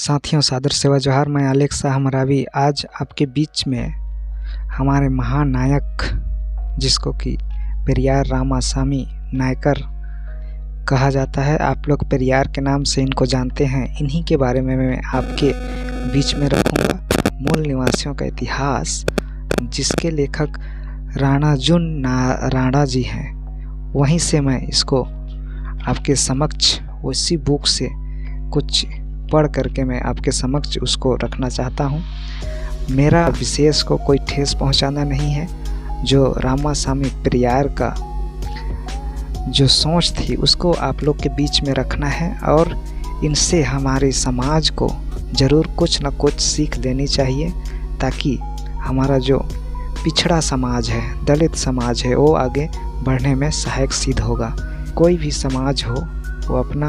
साथियों, सादर सेवा जोहार। मैं अलेक्स शाह मरावी आज आपके बीच में हमारे महानायक, जिसको कि पेरियार रामासामी नायकर कहा जाता है, आप लोग पेरियार के नाम से इनको जानते हैं, इन्हीं के बारे में मैं आपके बीच में रखूँगा। मूल निवासियों का इतिहास, जिसके लेखक राणाजुन राणा जी हैं, वहीं से मैं इसको आपके समक्ष उसी बुक से कुछ पढ़ करके मैं आपके समक्ष उसको रखना चाहता हूँ। मेरा विशेष को कोई ठेस पहुँचाना नहीं है। जो रामासामी पेरियार का जो सोच थी उसको आप लोग के बीच में रखना है और इनसे हमारे समाज को ज़रूर कुछ न कुछ सीख देनी चाहिए, ताकि हमारा जो पिछड़ा समाज है, दलित समाज है, वो आगे बढ़ने में सहायक सिद्ध होगा। कोई भी समाज हो, वो अपना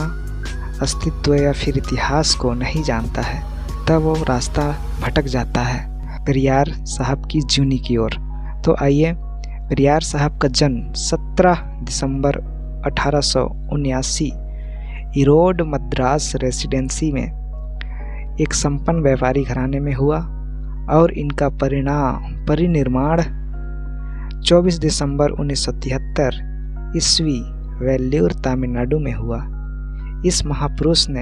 अस्तित्व या फिर इतिहास को नहीं जानता है, तब वो रास्ता भटक जाता है पेरियार साहब की जीवनी की ओर। तो आइए, पेरियार साहब का जन्म 17 दिसंबर 1879 इरोड मद्रास रेसिडेंसी में एक संपन्न व्यापारी घराने में हुआ और इनका परिनिर्माण 24 दिसंबर 1973 ईस्वी वेल्लोर तमिलनाडु में हुआ। इस महापुरुष ने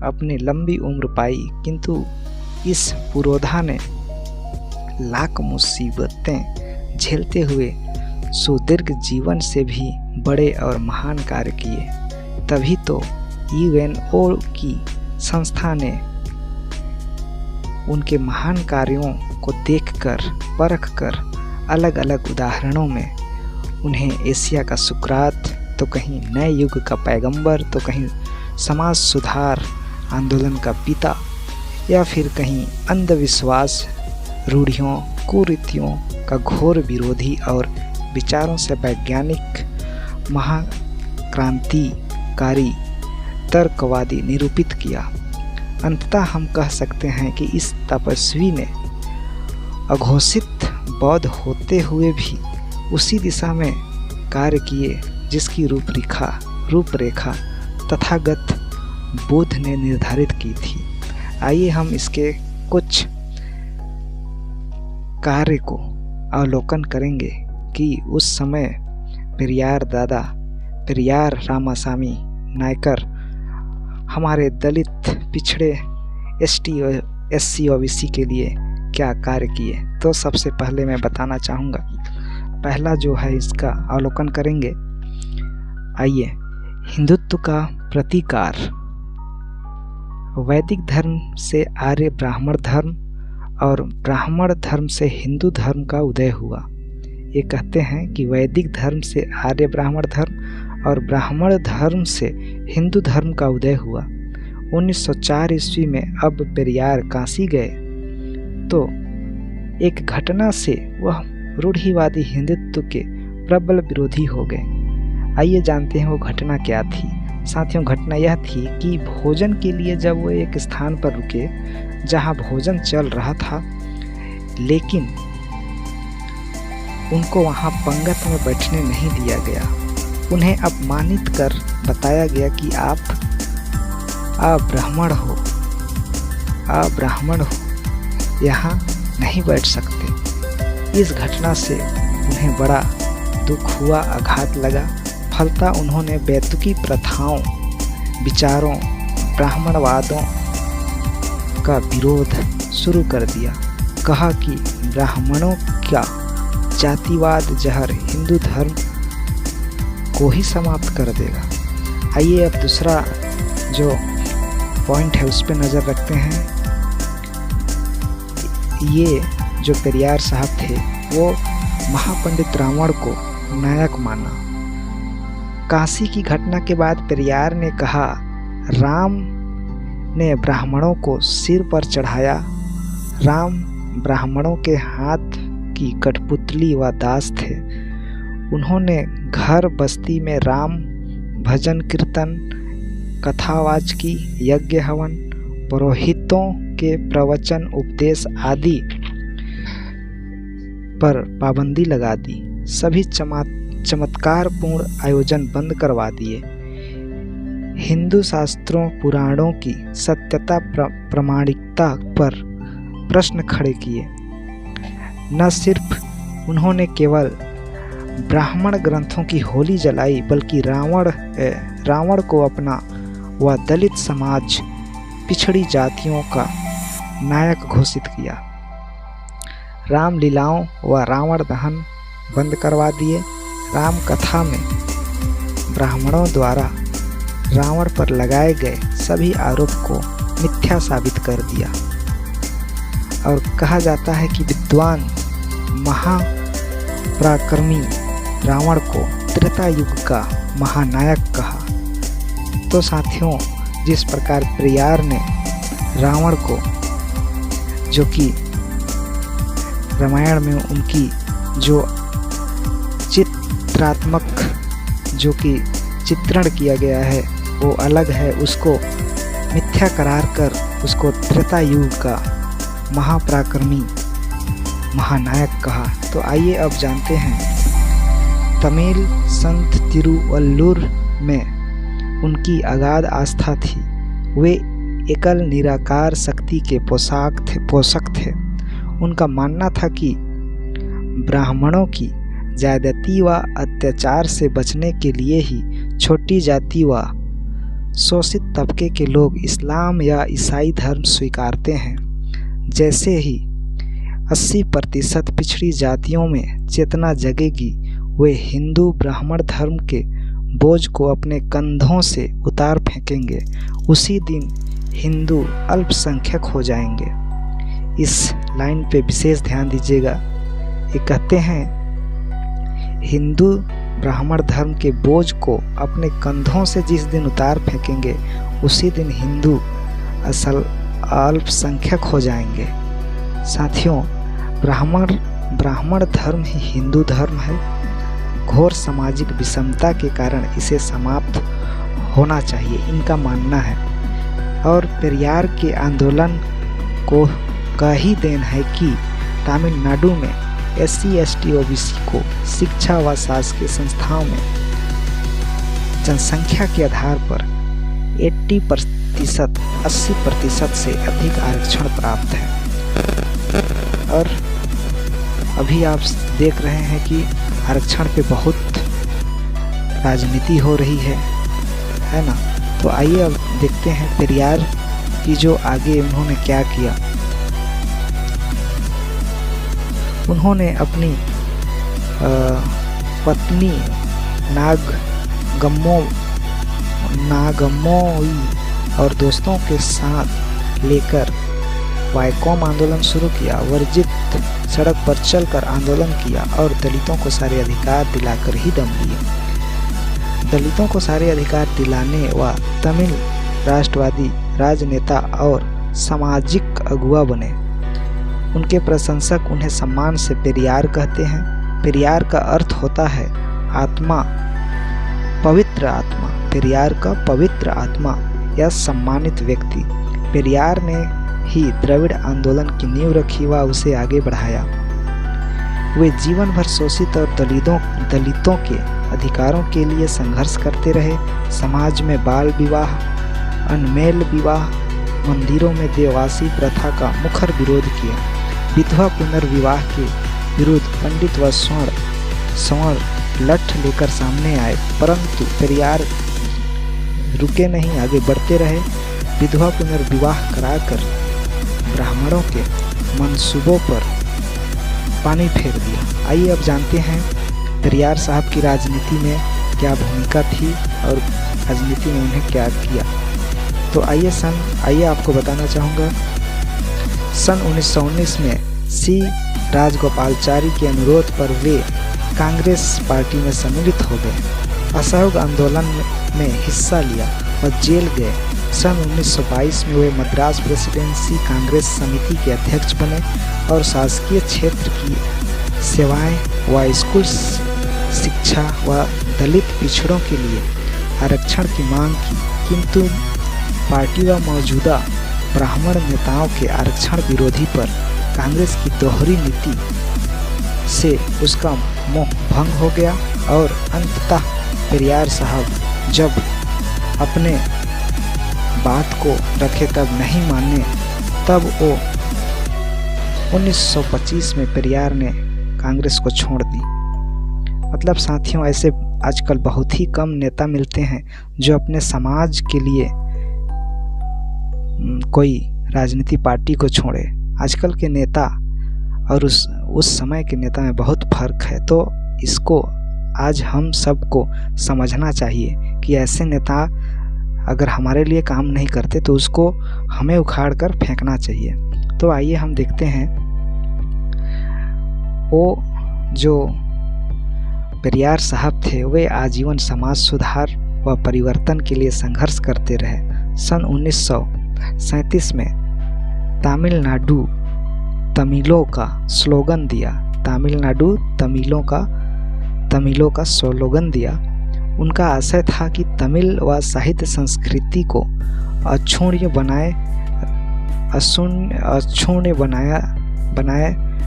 अपनी लंबी उम्र पाई, किंतु इस पुरोधा ने लाख मुसीबतें झेलते हुए सुदीर्घ जीवन से भी बड़े और महान कार्य किए। तभी तो यूएनओ की संस्था ने उनके महान कार्यों को देखकर, परखकर अलग अलग उदाहरणों में उन्हें एशिया का सुकरात, तो कहीं नए युग का पैगंबर, तो कहीं समाज सुधार आंदोलन का पिता, या फिर कहीं अंधविश्वास, रूढ़ियों, कुरीतियों का घोर विरोधी और विचारों से वैज्ञानिक महाक्रांतिकारी तर्कवादी निरूपित किया। अंततः हम कह सकते हैं कि इस तपस्वी ने अघोषित बौद्ध होते हुए भी उसी दिशा में कार्य किए जिसकी रूपरेखा तथागत बुद्ध ने निर्धारित की थी। आइए हम इसके कुछ कार्य को अवलोकन करेंगे कि उस समय पेरियार रामासामी नायकर हमारे दलित, पिछड़े, SC OBC के लिए क्या कार्य किए। तो सबसे पहले मैं बताना चाहूँगा, पहला जो है इसका अवलोकन करेंगे। आइए, हिंदुत्व का प्रतिकार। वैदिक धर्म से आर्य ब्राह्मण धर्म और ब्राह्मण धर्म से हिंदू धर्म का उदय हुआ। ये कहते हैं कि वैदिक धर्म से आर्य ब्राह्मण धर्म और ब्राह्मण धर्म से हिंदू धर्म का उदय हुआ। 1904 ईस्वी में अब पेरियार काशी गए तो एक घटना से वह रूढ़िवादी हिंदुत्व के प्रबल विरोधी हो गए। आइए जानते हैं वो घटना क्या थी। साथियों, घटना यह थी कि भोजन के लिए जब वो एक स्थान पर रुके जहां भोजन चल रहा था, लेकिन उनको वहां पंगत में बैठने नहीं दिया गया। उन्हें अपमानित कर बताया गया कि आप अब्राह्मण हो, यहाँ नहीं बैठ सकते। इस घटना से उन्हें बड़ा दुख हुआ, आघात लगा। फलतः उन्होंने बैतुकी प्रथाओं, विचारों, ब्राह्मणवादों का विरोध शुरू कर दिया। कहा कि ब्राह्मणों का जातिवाद जहर हिंदू धर्म को ही समाप्त कर देगा। आइए अब दूसरा जो पॉइंट है उस पर नज़र रखते हैं। ये जो पेरियार साहब थे, वो महापंडित रावण को नायक माना। काशी की घटना के बाद पेरियार ने कहा, राम ने ब्राह्मणों को सिर पर चढ़ाया। राम ब्राह्मणों के हाथ की कठपुतली व दास थे। उन्होंने घर बस्ती में राम भजन, कीर्तन, कथावाचकी, यज्ञ हवन, पुरोहितों के प्रवचन, उपदेश आदि पर पाबंदी लगा दी। सभी चमत्कारपूर्ण आयोजन बंद करवा दिए। हिंदू शास्त्रों पुराणों की सत्यता प्रामाणिकता पर प्रश्न खड़े किए। न सिर्फ उन्होंने केवल ब्राह्मण ग्रंथों की होली जलाई, बल्कि रावण को अपना व दलित समाज, पिछड़ी जातियों का नायक घोषित किया। रामलीलाओं व रावण दहन बंद करवा दिए। राम कथा में ब्राह्मणों द्वारा रावण पर लगाए गए सभी आरोप को मिथ्या साबित कर दिया और कहा जाता है कि विद्वान महापराक्रमी रावण को त्रेता युग का महानायक कहा। तो साथियों, जिस प्रकार पेरियार ने रावण को, जो कि रामायण में उनकी जो चित्रात्मक जो कि चित्रण किया गया है वो अलग है, उसको मिथ्या करार कर उसको त्रेता युग का महापराक्रमी महानायक कहा। तो आइए अब जानते हैं, तमिल संत तिरुवल्लुर में उनकी अगाध आस्था थी। वे एकल निराकार शक्ति के पोषक थे। उनका मानना था कि ब्राह्मणों की ज्यादती व अत्याचार से बचने के लिए ही छोटी जाति व शोषित तबके के लोग इस्लाम या ईसाई धर्म स्वीकारते हैं। जैसे ही 80% पिछड़ी जातियों में चेतना जगेगी, वे हिंदू ब्राह्मण धर्म के बोझ को अपने कंधों से उतार फेंकेंगे। उसी दिन हिंदू अल्पसंख्यक हो जाएंगे। इस लाइन पे विशेष ध्यान दीजिएगा। ये कहते हैं, हिंदू ब्राह्मण धर्म के बोझ को अपने कंधों से जिस दिन उतार फेंकेंगे, उसी दिन हिंदू अल्पसंख्यक हो जाएंगे। साथियों, ब्राह्मण धर्म ही हिंदू धर्म है। घोर सामाजिक विषमता के कारण इसे समाप्त होना चाहिए, इनका मानना है। और पेरियार के आंदोलन को का ही देन है कि तमिलनाडु में SC ST OBC को शिक्षा व शासकीय संस्थाओं में जनसंख्या के आधार पर 80% से अधिक आरक्षण प्राप्त है। और अभी आप देख रहे हैं कि आरक्षण पे बहुत राजनीति हो रही है ना। तो आइए अब देखते हैं पेरियार की जो आगे उन्होंने क्या किया। उन्होंने अपनी पत्नी नागम्मोई और दोस्तों के साथ लेकर वायकोम आंदोलन शुरू किया। वर्जित सड़क पर चलकर आंदोलन किया और दलितों को सारे अधिकार दिलाकर ही दम लिए। दलितों को सारे अधिकार दिलाने व तमिल राष्ट्रवादी राजनेता और सामाजिक अगुवा बने। उनके प्रशंसक उन्हें सम्मान से पेरियार कहते हैं। पेरियार का अर्थ होता है आत्मा, पवित्र आत्मा। पेरियार का पवित्र आत्मा या सम्मानित व्यक्ति। पेरियार ने ही द्रविड़ आंदोलन की नींव रखी व उसे आगे बढ़ाया। वे जीवन भर शोषित और दलितों के अधिकारों के लिए संघर्ष करते रहे। समाज में बाल विवाह, अनमेल विवाह, मंदिरों में देवासी प्रथा का मुखर विरोध किया। विधवा पुनर्विवाह के विरुद्ध पंडित व स्वर्ण लठ लेकर सामने आए, परंतु पेरियार रुके नहीं, आगे बढ़ते रहे। विधवा पुनर्विवाह कराकर ब्राह्मणों के मंसूबों पर पानी फेर दिया। आइए अब जानते हैं पेरियार साहब की राजनीति में क्या भूमिका थी और राजनीति में उन्हें क्या किया। तो आइए आपको बताना चाहूँगा। सन 1919 में सी राजगोपालाचारी के अनुरोध पर वे कांग्रेस पार्टी में सम्मिलित हो गए। असहयोग आंदोलन में हिस्सा लिया और जेल गए। सन 1922 में वे मद्रास प्रेसिडेंसी कांग्रेस समिति के अध्यक्ष बने और शासकीय क्षेत्र की सेवाएं व स्कूल शिक्षा व दलित पिछड़ों के लिए आरक्षण की मांग की, किंतु पार्टी व मौजूदा ब्राह्मण नेताओं के आरक्षण विरोधी पर कांग्रेस की दोहरी नीति से उसका मोह भंग हो गया और अंततः पेरियार साहब जब अपने बात को रखे तब नहीं माने, तब वो 1925 में पेरियार ने कांग्रेस को छोड़ दी। मतलब साथियों, ऐसे आजकल बहुत ही कम नेता मिलते हैं जो अपने समाज के लिए कोई राजनीति पार्टी को छोड़े। आजकल के नेता और उस समय के नेता में बहुत फर्क है। तो इसको आज हम सबको समझना चाहिए कि ऐसे नेता अगर हमारे लिए काम नहीं करते तो उसको हमें उखाड़ कर फेंकना चाहिए। तो आइए हम देखते हैं वो जो पेरियार साहब थे वे आजीवन समाज सुधार व परिवर्तन के लिए संघर्ष करते रहे। सन 1937 में तमिलनाडु तमिलों का स्लोगन दिया। तमिलनाडु तमिलों का स्लोगन दिया। उनका आशय था कि तमिल व साहित्य संस्कृति को अक्षुण्य बनाए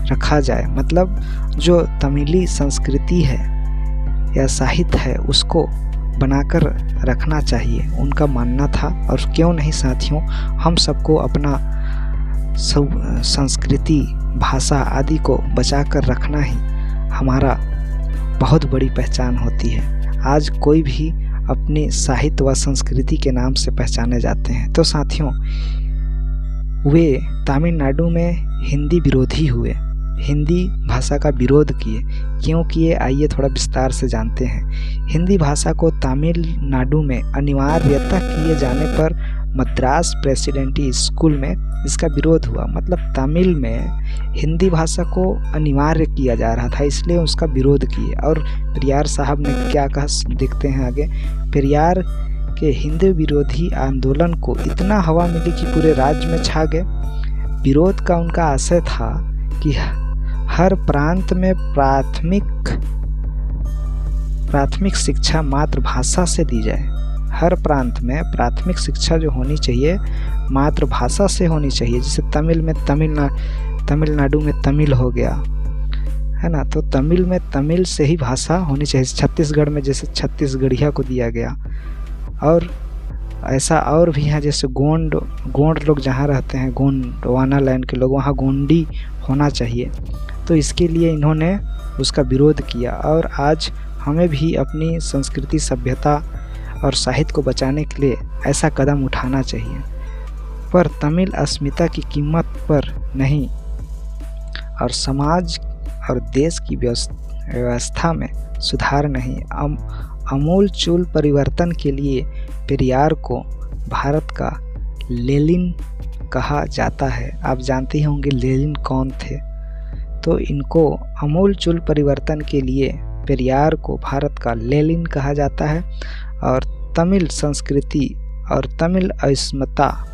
रखा जाए। मतलब जो तमिली संस्कृति है या साहित्य है उसको बनाकर रखना चाहिए, उनका मानना था। और क्यों नहीं साथियों, हम सबको अपना संस्कृति, भाषा आदि को बचाकर रखना ही हमारा बहुत बड़ी पहचान होती है। आज कोई भी अपनी साहित्य व संस्कृति के नाम से पहचाने जाते हैं। तो साथियों, वे तमिलनाडु में हिंदी विरोधी हुए, हिंदी भाषा का विरोध किए। क्यों किए, आइए थोड़ा विस्तार से जानते हैं। हिंदी भाषा को तमिलनाडु में अनिवार्यता किए जाने पर मद्रास प्रेसिडेंसी स्कूल में इसका विरोध हुआ। मतलब तमिल में हिंदी भाषा को अनिवार्य किया जा रहा था, इसलिए उसका विरोध किए। और पेरियार साहब ने क्या कहा, देखते हैं आगे। पेरियार के हिंदी विरोधी आंदोलन को इतना हवा मिली कि पूरे राज्य में छा गए। विरोध का उनका आशय था कि हर प्रांत में प्राथमिक शिक्षा मातृभाषा से दी जाए। हर प्रांत में प्राथमिक शिक्षा जो होनी चाहिए मातृभाषा से होनी चाहिए। जैसे तमिल में तमिलनाडु में तमिल हो गया है ना, तो तमिल में तमिल से ही भाषा होनी चाहिए। छत्तीसगढ़ में जैसे छत्तीसगढ़िया को दिया गया। और ऐसा और भी है, जैसे गोंड लोग जहाँ रहते हैं, गोंडवाना लैंड के लोग, वहाँ गोंडी होना चाहिए। तो इसके लिए इन्होंने उसका विरोध किया। और आज हमें भी अपनी संस्कृति, सभ्यता और साहित्य को बचाने के लिए ऐसा कदम उठाना चाहिए, पर तमिल अस्मिता की कीमत पर नहीं। और समाज और देश की व्यवस्था में सुधार नहीं, आमूल-चूल परिवर्तन के लिए पेरियार को भारत का लेनिन कहा जाता है। आप जानते ही होंगे लेनिन कौन थे। तो इनको आमूल-चूल परिवर्तन के लिए पेरियार को भारत का लेनिन कहा जाता है। और तमिल संस्कृति और तमिल अस्मिता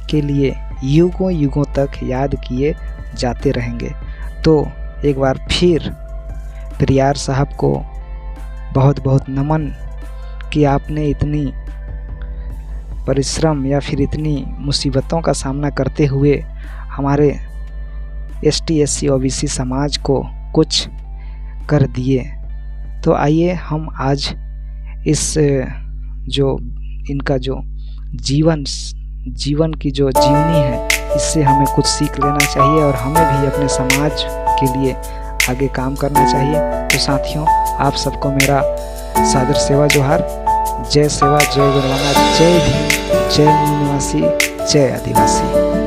के लिए युगों युगों तक याद किए जाते रहेंगे। तो एक बार फिर पेरियार साहब को बहुत बहुत नमन कि आपने इतनी परिश्रम या फिर इतनी मुसीबतों का सामना करते हुए हमारे ST SC OBC समाज को कुछ कर दिए। तो आइए हम आज इस जो इनका जो जीवन की जो जीवनी है, इससे हमें कुछ सीख लेना चाहिए और हमें भी अपने समाज के लिए आगे काम करना चाहिए। तो साथियों, आप सबको मेरा सादर सेवा जोहार। जय सेवा, जय गुरुवाना, जय भीम, जय मूल निवासी, जय आदिवासी।